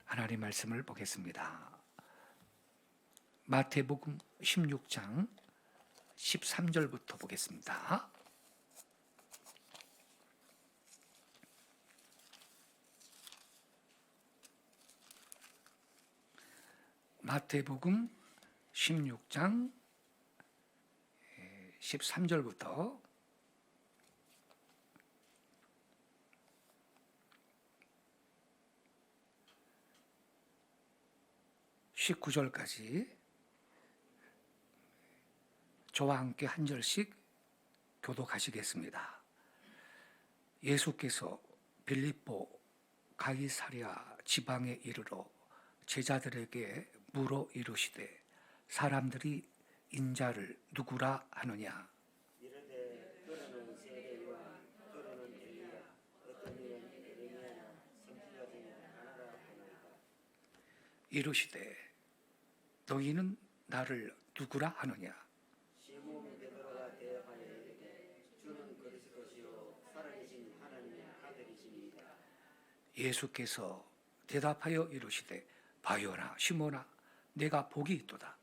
하나님 말씀을 보겠습니다. 마태복음 16장 13절부터 보겠습니다. 마태복음 16장 13절부터 19절까지 저와 함께 한 절씩 교독하시겠습니다. 예수께서 빌립보 가이사랴 지방에 이르러 제자들에게 물어 이르시되 사람들이 인자를 누구라 하느냐. 이르되 또는 세례 요한 또는 엘리야 어떤 이는 에레미야나 선지자 중에 하나라 하나이다. 이르시되 너희는 나를 누구라 하느냐. 시몬 베드로가 대답하여 이르되 주는 그리스도시요 살아계신 하나님의 아들이시니이다. 예수께서 대답하여 이르시되 바요나 시몬아 내가 복이 있도다.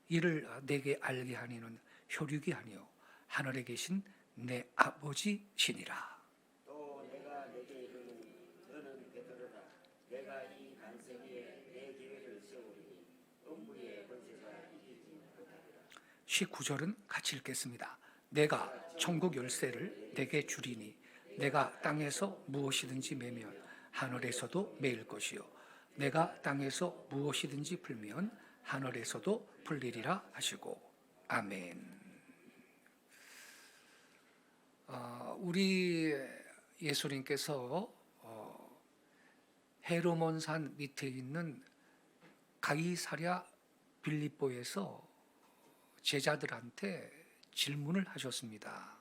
이를 내게 알게 하니는 혈육이 아니요 하늘에 계신 내 아버지시니라. 또 내가 내게 이르노니 너는 베드로라. 내가 이 반석 위에 내 교회를 세우리니 음부의 권세가 이기지 못하리라. 19절은 같이 읽겠습니다. 내가 천국 열쇠를 내게 주리니 내가 땅에서 무엇이든지 매면 하늘에서도 매일 것이요 내가 땅에서 무엇이든지 풀면 하늘에서도 풀리리라 하시고 아멘. 우리 예수님께서 헤르몬산 밑에 있는 가이사랴 빌립보에서 제자들한테 질문을 하셨습니다.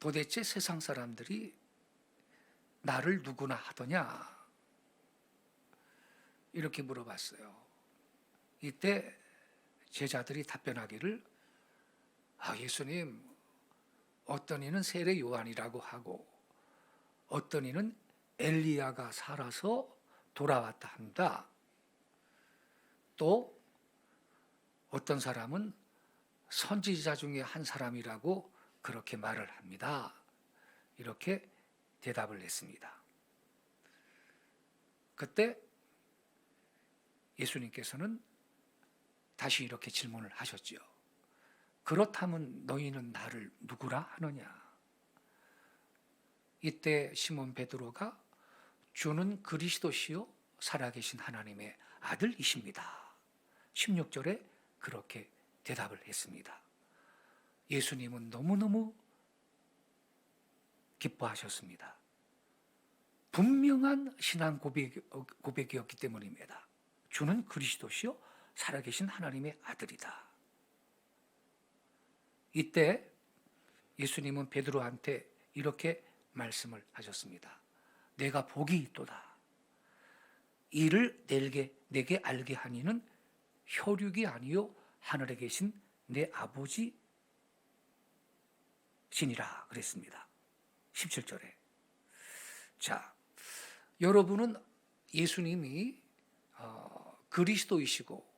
도대체 세상 사람들이 나를 누구나 하더냐? 이렇게 물어봤어요. 이때 제자들이 답변하기를 예수님 어떤 이는 세례 요한이라고 하고 어떤 이는 엘리야가 살아서 돌아왔다 한다. 또 어떤 사람은 선지자 중에 한 사람이라고 그렇게 말을 합니다. 이렇게 대답을 했습니다. 그때 예수님께서는 다시 이렇게 질문을 하셨지요. 그렇다면 너희는 나를 누구라 하느냐? 이때 시몬 베드로가 주는 그리스도시요 살아계신 하나님의 아들이십니다. 16절에 그렇게 대답을 했습니다. 예수님은 너무너무 기뻐하셨습니다. 분명한 신앙 고백이었기 때문입니다. 주는 그리스도시요 살아계신 하나님의 아들이다. 이때 예수님은 베드로한테 이렇게 말씀을 하셨습니다. 내가 복이 있도다. 이를 내게 알게 하니는 혈육이 아니요 하늘에 계신 내 아버지 신이라 그랬습니다. 17절에. 자, 여러분은 예수님이 그리스도이시고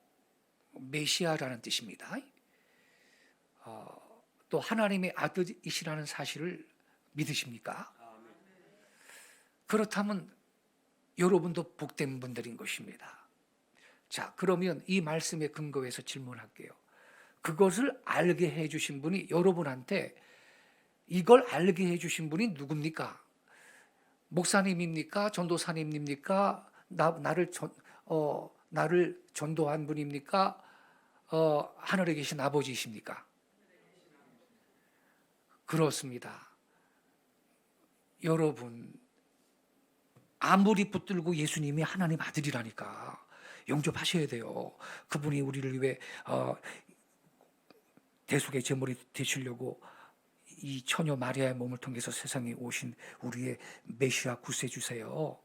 메시아라는 뜻입니다. 또 하나님의 아들이시라는 사실을 믿으십니까? 그렇다면 여러분도 복된 분들인 것입니다. 자, 그러면 이 말씀에 근거해서 질문할게요. 그것을 알게 해주신 분이 여러분한테 이걸 알게 해주신 분이 누굽니까? 목사님입니까? 전도사님입니까? 나를 전도한 분입니까? 하늘에 계신 아버지이십니까? 그렇습니다. 여러분, 아무리 붙들고 예수님이 하나님 아들이라니까 영접하셔야 돼요. 그분이 우리를 위해 대속의 제물이 되시려고 이 처녀 마리아의 몸을 통해서 세상에 오신 우리의 메시아 구세주세요.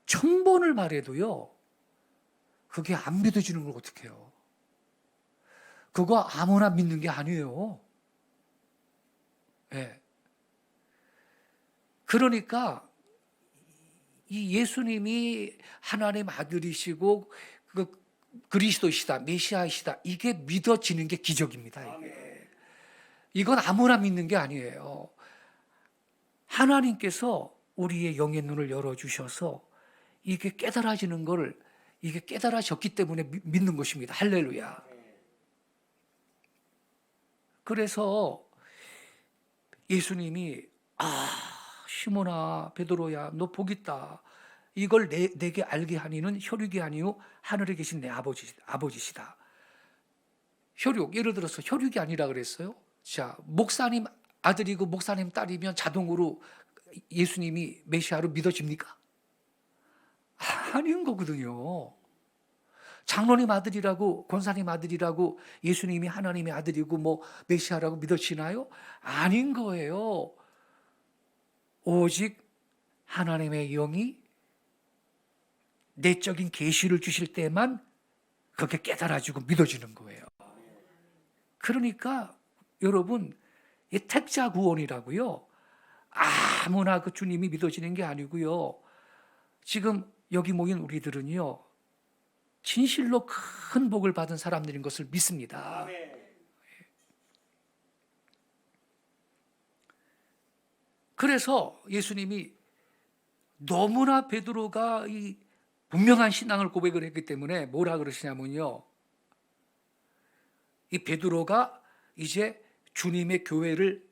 1000번을 말해도요, 그게 안 믿어지는 걸 어떡해요? 그거 아무나 믿는 게 아니에요. 예. 그러니까 이 예수님이 하나님 아들이시고 그리스도시다, 메시아이시다, 이게 믿어지는 게 기적입니다. 이건 아무나 믿는 게 아니에요. 하나님께서 우리의 영의 눈을 열어주셔서 이게 깨달아지는 걸, 이게 깨달아졌기 때문에 믿는 것입니다. 할렐루야. 그래서 예수님이 시몬아 베드로야 너 복 있다. 이걸 내게 알게 하니는 혈육이 아니요 하늘에 계신 내 아버지시다. 혈육, 예를 들어서 혈육이 아니라 그랬어요. 자, 목사님 아들이고 목사님 딸이면 자동으로 예수님이 메시아로 믿어집니까? 아닌 거거든요. 장로님 아들이라고, 권사님 아들이라고 예수님이 하나님의 아들이고 뭐 메시아라고 믿어지나요? 아닌 거예요. 오직 하나님의 영이 내적인 계시를 주실 때만 그게 깨달아지고 믿어지는 거예요. 그러니까 여러분, 이 택자 구원이라고요, 아무나 그 주님이 믿어지는 게 아니고요, 지금 여기 모인 우리들은요 진실로 큰 복을 받은 사람들인 것을 믿습니다. 그래서 예수님이 너무나 베드로가 이 분명한 신앙을 고백을 했기 때문에 뭐라 그러시냐면요, 이 베드로가 이제 주님의 교회를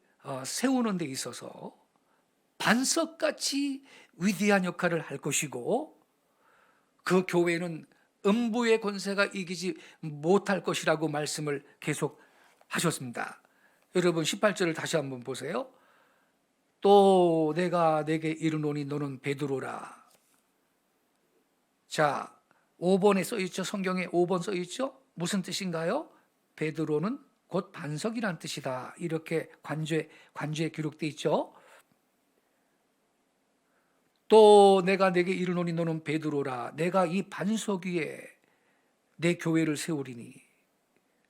세우는 데 있어서 반석같이 위대한 역할을 할 것이고 그 교회는 음부의 권세가 이기지 못할 것이라고 말씀을 계속 하셨습니다. 여러분 18절을 다시 한번 보세요. 또 내가 내게 이르노니 너는 베드로라. 자, 5번에 써있죠. 성경에 5번 써있죠. 무슨 뜻인가요? 베드로는 곧 반석이란 뜻이다. 이렇게 관주에 기록되어 있죠. 또 내가 내게 이르노니 너는 베드로라. 내가 이 반석 위에 내 교회를 세우리니.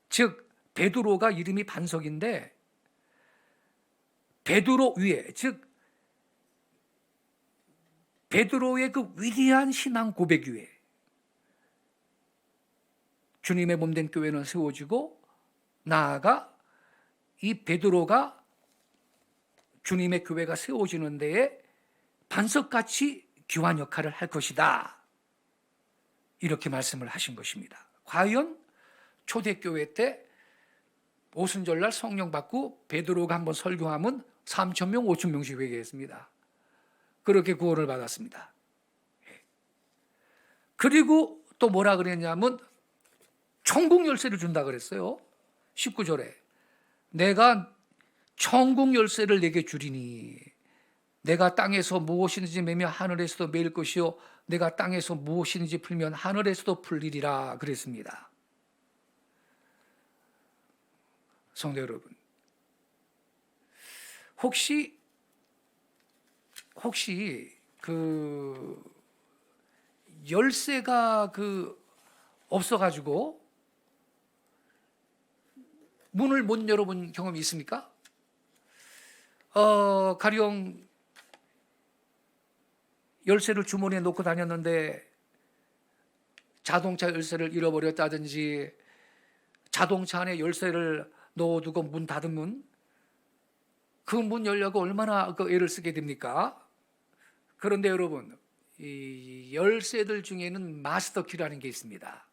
즉 베드로가 이름이 반석인데 베드로 위에, 즉 베드로의 그 위대한 신앙 고백 위에 주님의 몸된 교회는 세워지고 나아가 이 베드로가 주님의 교회가 세워지는 데에 반석같이 귀한 역할을 할 것이다. 이렇게 말씀을 하신 것입니다. 과연 초대교회 때 오순절날 성령 받고 베드로가 한번 설교하면 3,000명, 5,000명씩 회개했습니다. 그렇게 구원을 받았습니다. 그리고 또 뭐라 그랬냐면 천국 열쇠를 준다 그랬어요. 19절에 내가 천국 열쇠를 내게 주리니 내가 땅에서 무엇이든지 매면 하늘에서도 매일 것이요 내가 땅에서 무엇이든지 풀면 하늘에서도 풀리리라 그랬습니다. 성도 여러분, 혹시 그 열쇠가 없어가지고 문을 못 열어본 경험이 있습니까? 가령 열쇠를 주머니에 놓고 다녔는데 자동차 열쇠를 잃어버렸다든지 자동차 안에 열쇠를 넣어두고 문 닫으면 그 문 열려고 얼마나 애를 쓰게 됩니까? 그런데 여러분, 이 열쇠들 중에는 마스터키라는 게 있습니다.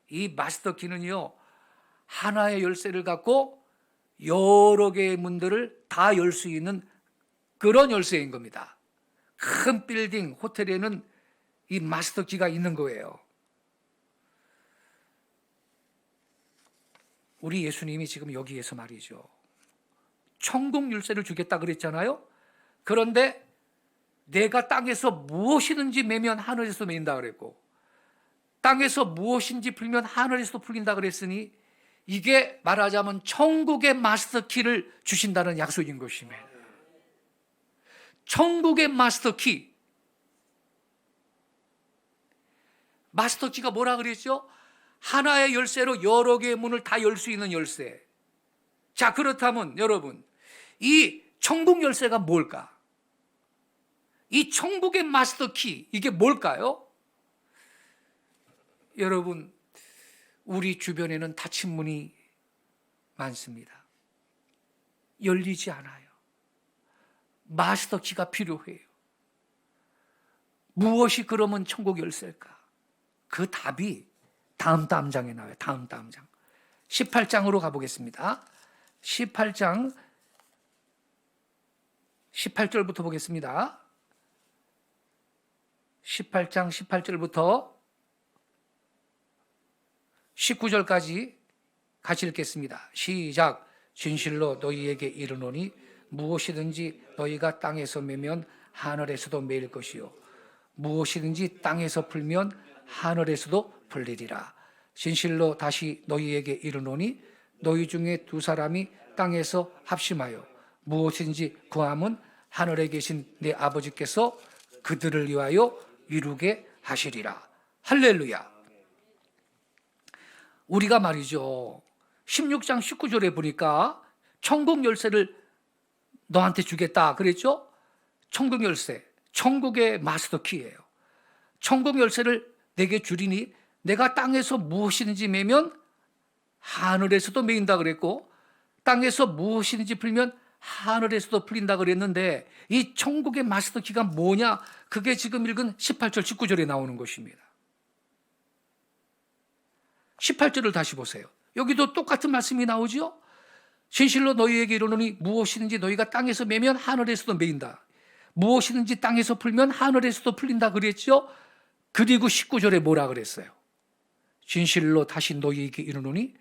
이 마스터키는요, 하나의 열쇠를 갖고 여러 개의 문들을 다 열 수 있는 그런 열쇠인 겁니다. 큰 빌딩, 호텔에는 이 마스터키가 있는 거예요. 우리 예수님이 지금 여기에서 말이죠, 천국 열쇠를 주겠다 그랬잖아요. 그런데 내가 땅에서 무엇이든지 매면 하늘에서 매인다 그랬고 땅에서 무엇인지 풀면 하늘에서도 풀린다 그랬으니 이게 말하자면 천국의 마스터키를 주신다는 약속인 것입니다. 천국의 마스터키. 마스터키가 뭐라 그랬죠? 하나의 열쇠로 여러 개의 문을 다 열 수 있는 열쇠. 자, 그렇다면 여러분, 이 천국 열쇠가 뭘까? 이 천국의 마스터 키, 이게 뭘까요? 여러분, 우리 주변에는 닫힌 문이 많습니다. 열리지 않아요. 마스터 키가 필요해요. 무엇이 그러면 천국 열쇠일까? 그 답이 다음 장에 나와요. 다음 장. 18장으로 가보겠습니다. 18장 18절부터 보겠습니다. 18장 18절부터 19절까지 같이 읽겠습니다. 시작. 진실로 너희에게 이르노니 무엇이든지 너희가 땅에서 매면 하늘에서도 매일 것이요 무엇이든지 땅에서 풀면 하늘에서도 풀리리라. 진실로 다시 너희에게 이르노니 너희 중에 두 사람이 땅에서 합심하여 무엇인지 구함은 하늘에 계신 내 아버지께서 그들을 위하여 이루게 하시리라. 할렐루야. 우리가 말이죠, 16장 19절에 보니까 천국 열쇠를 너한테 주겠다 그랬죠? 천국 열쇠, 천국의 마스터 키예요. 천국 열쇠를 내게 주리니 내가 땅에서 무엇이든지 매면 하늘에서도 매인다 그랬고, 땅에서 무엇이든지 풀면 하늘에서도 풀린다 그랬는데, 이 천국의 마스터 키가 뭐냐? 그게 지금 읽은 18절 19절에 나오는 것입니다. 18절을 다시 보세요. 여기도 똑같은 말씀이 나오죠? 진실로 너희에게 이르노니 무엇이든지 너희가 땅에서 매면 하늘에서도 매인다. 무엇이든지 땅에서 풀면 하늘에서도 풀린다 그랬죠? 그리고 19절에 뭐라 그랬어요? 진실로 다시 너희에게 이르노니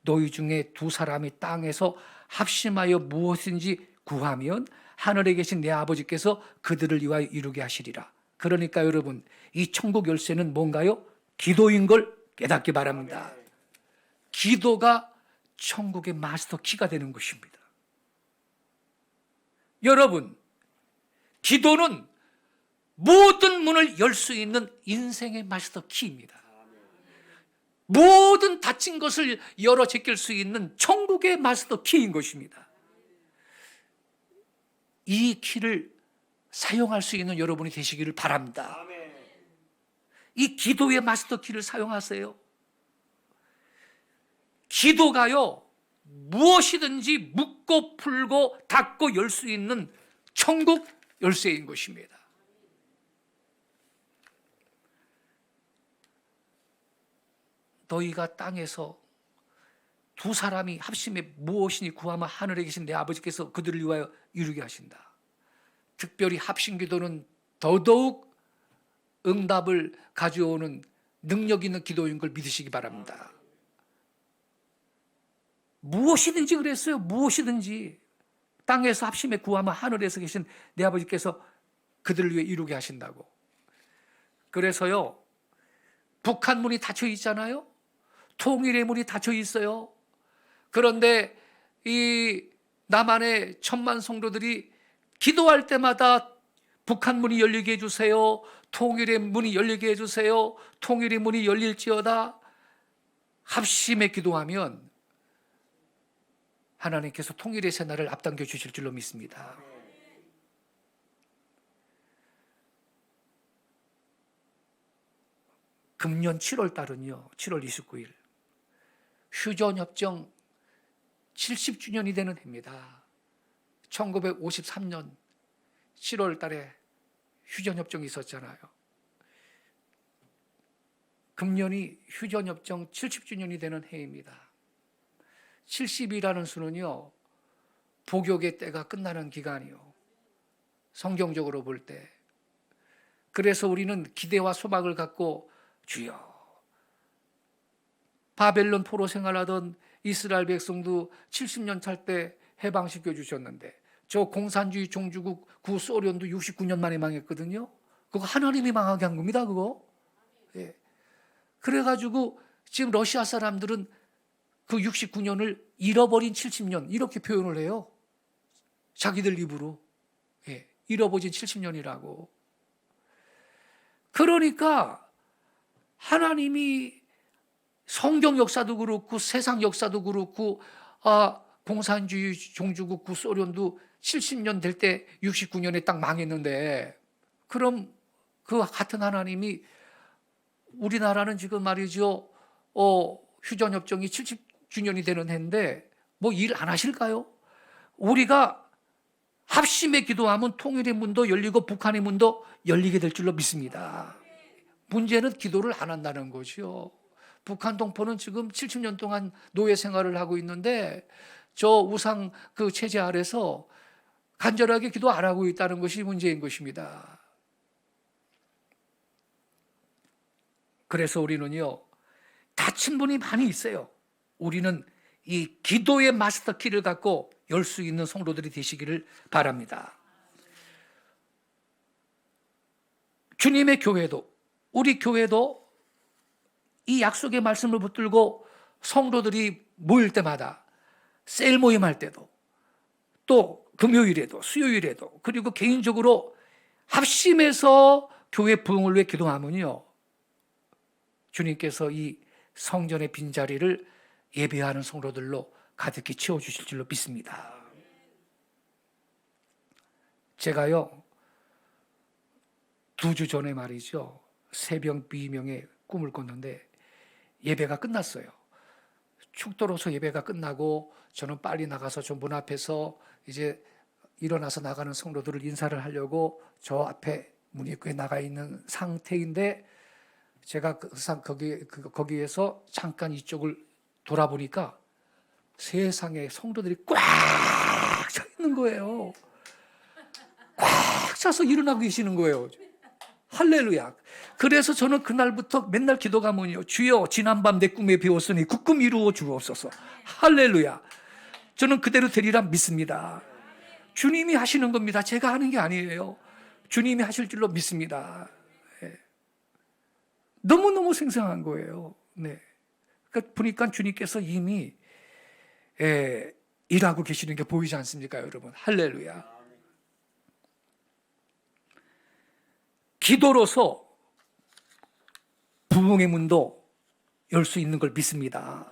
너희 중에 두 사람이 땅에서 합심하여 무엇인지 구하면 하늘에 계신 내 아버지께서 그들을 위하여 이루게 하시리라. 그러니까 여러분, 이 천국 열쇠는 뭔가요? 기도인 걸 깨닫기 바랍니다. 기도가 천국의 마스터 키가 되는 것입니다. 여러분, 기도는 모든 문을 열 수 있는 인생의 마스터 키입니다. 모든 닫힌 것을 열어 제낄 수 있는 천국의 마스터 키인 것입니다. 이 키를 사용할 수 있는 여러분이 되시기를 바랍니다. 이 기도의 마스터 키를 사용하세요. 기도가요, 무엇이든지 묻고 풀고 닫고 열 수 있는 천국 열쇠인 것입니다. 너희가 땅에서 두 사람이 합심해 무엇이니 구하면 하늘에 계신 내 아버지께서 그들을 위하여 이루게 하신다. 특별히 합심 기도는 더더욱 응답을 가져오는 능력 있는 기도인 걸 믿으시기 바랍니다. 무엇이든지 그랬어요. 무엇이든지 땅에서 합심해 구하면 하늘에서 계신 내 아버지께서 그들을 위해 이루게 하신다고. 그래서요, 북한 문이 닫혀 있잖아요. 통일의 문이 닫혀 있어요. 그런데 이 남한의 천만 성도들이 기도할 때마다 북한 문이 열리게 해주세요. 통일의 문이 열리게 해주세요. 통일의 문이 열릴지어다. 합심해 기도하면 하나님께서 통일의 새날을 앞당겨 주실 줄로 믿습니다. 금년 7월 달은요, 7월 29일 휴전협정 70주년이 되는 해입니다. 1953년 7월 달에 휴전협정이 있었잖아요. 금년이 휴전협정 70주년이 되는 해입니다. 70이라는 수는요, 복역의 때가 끝나는 기간이요. 성경적으로 볼 때. 그래서 우리는 기대와 소망을 갖고 주여, 바벨론 포로 생활하던 이스라엘 백성도 70년 찰 때 해방시켜 주셨는데, 저 공산주의 종주국 구소련도 69년 만에 망했거든요. 그거 하나님이 망하게 한 겁니다, 그거. 예. 그래가지고 지금 러시아 사람들은 그 69년을 잃어버린 70년 이렇게 표현을 해요. 자기들 입으로. 예. 잃어버린 70년이라고. 그러니까 하나님이 성경 역사도 그렇고 세상 역사도 그렇고 공산주의 종주국 구소련도 70년 될 때 69년에 딱 망했는데, 그럼 그 같은 하나님이 우리나라는 지금 말이죠. 휴전협정이 70주년이 되는 해인데 뭐 일 안 하실까요? 우리가 합심의 기도하면 통일의 문도 열리고 북한의 문도 열리게 될 줄로 믿습니다. 문제는 기도를 안 한다는 거죠. 북한 동포는 지금 70년 동안 노예 생활을 하고 있는데 저 우상 그 체제 아래서 간절하게 기도 안 하고 있다는 것이 문제인 것입니다. 그래서 우리는요, 다친 분이 많이 있어요. 우리는 이 기도의 마스터 키를 갖고 열 수 있는 성도들이 되시기를 바랍니다. 주님의 교회도, 우리 교회도 이 약속의 말씀을 붙들고 성도들이 모일 때마다 셀 모임할 때도 또 금요일에도 수요일에도 그리고 개인적으로 합심해서 교회 부흥을 위해 기도하면요, 주님께서 이 성전의 빈자리를 예배하는 성도들로 가득히 채워주실 줄로 믿습니다. 제가요 2주 전에 말이죠, 새벽 비명에 꿈을 꿨는데 예배가 끝났어요. 축도로서 예배가 끝나고 저는 빨리 나가서 저 문 앞에서 이제 일어나서 나가는 성도들을 인사를 하려고 저 앞에 문 입구에 나가 있는 상태인데 제가 거기에서 잠깐 이쪽을 돌아보니까 세상에 성도들이 꽉 차 있는 거예요. 꽉 차서 일어나고 계시는 거예요. 할렐루야. 그래서 저는 그날부터 맨날 기도가면요, 주여 지난밤 내 꿈에 배웠으니 그 꿈 이루어 주옵소서. 할렐루야. 저는 그대로 되리라 믿습니다. 주님이 하시는 겁니다. 제가 하는 게 아니에요. 주님이 하실 줄로 믿습니다. 네. 너무너무 생생한 거예요. 네. 그러니까 보니까 주님께서 이미 일하고 계시는 게 보이지 않습니까, 여러분? 할렐루야. 기도로서 부흥의 문도 열 수 있는 걸 믿습니다.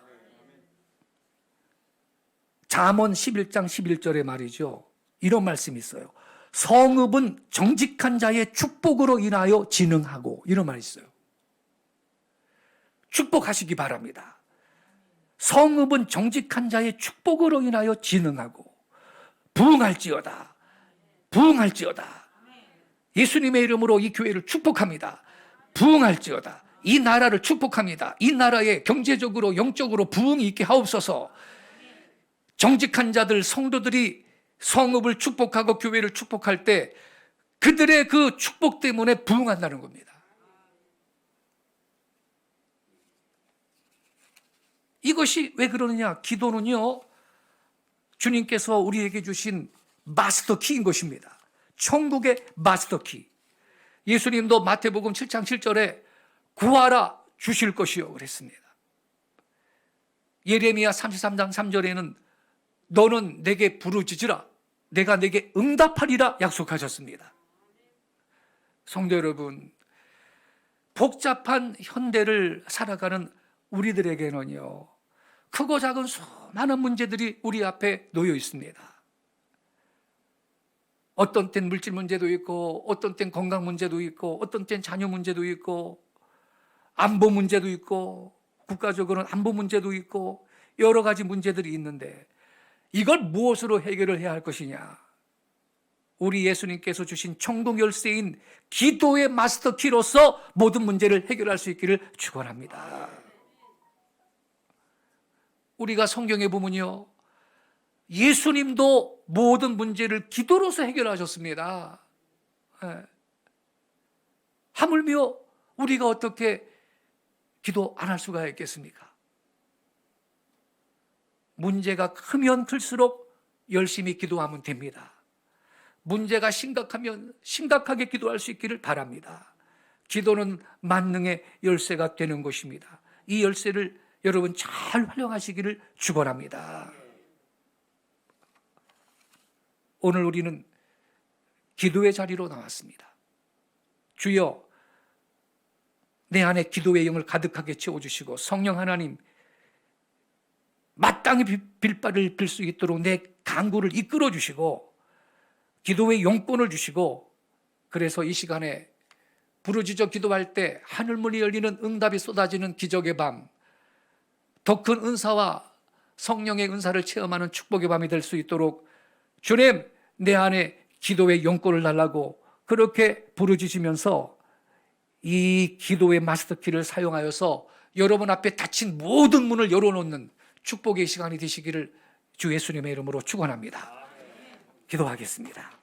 잠언 11장 11절에 말이죠, 이런 말씀이 있어요. 성읍은 정직한 자의 축복으로 인하여 진흥하고, 이런 말이 있어요. 축복하시기 바랍니다. 성읍은 정직한 자의 축복으로 인하여 진흥하고 부흥할지어다. 부흥할지어다. 예수님의 이름으로 이 교회를 축복합니다. 부흥할지어다. 이 나라를 축복합니다. 이 나라에 경제적으로 영적으로 부흥이 있게 하옵소서. 정직한 자들 성도들이 성읍을 축복하고 교회를 축복할 때 그들의 그 축복 때문에 부흥한다는 겁니다. 이것이 왜 그러느냐? 기도는요, 주님께서 우리에게 주신 마스터 키인 것입니다. 천국의 마스터 키. 예수님도 마태복음 7장 7절에 구하라 주실 것이요 그랬습니다. 예레미야 33장 3절에는 너는 내게 부르짖으라 내가 내게 응답하리라 약속하셨습니다. 성도 여러분, 복잡한 현대를 살아가는 우리들에게는요, 크고 작은 수많은 문제들이 우리 앞에 놓여 있습니다. 어떤 땐 물질 문제도 있고, 어떤 땐 건강 문제도 있고, 어떤 땐 자녀 문제도 있고, 안보 문제도 있고, 국가적으로는 안보 문제도 있고, 여러 가지 문제들이 있는데 이걸 무엇으로 해결을 해야 할 것이냐? 우리 예수님께서 주신 천국 열쇠인 기도의 마스터 키로서 모든 문제를 해결할 수 있기를 축원합니다. 우리가 성경에 보면요, 예수님도 모든 문제를 기도로서 해결하셨습니다. 하물며 우리가 어떻게 기도 안 할 수가 있겠습니까? 문제가 크면 클수록 열심히 기도하면 됩니다. 문제가 심각하면 심각하게 기도할 수 있기를 바랍니다. 기도는 만능의 열쇠가 되는 것입니다. 이 열쇠를 여러분 잘 활용하시기를 축원합니다. 오늘 우리는 기도의 자리로 나왔습니다. 주여, 내 안에 기도의 영을 가득하게 채워주시고 성령 하나님, 마땅히 빌바를 빌 수 있도록 내 간구를 이끌어 주시고 기도의 용권을 주시고 그래서 이 시간에 부르짖어 기도할 때 하늘문이 열리는 응답이 쏟아지는 기적의 밤, 더 큰 은사와 성령의 은사를 체험하는 축복의 밤이 될 수 있도록 주님, 내 안에 기도의 영권을 달라고 그렇게 부르짖으면서 이 기도의 마스터키를 사용하여서 여러분 앞에 닫힌 모든 문을 열어놓는 축복의 시간이 되시기를 주 예수님의 이름으로 축원합니다. 기도하겠습니다.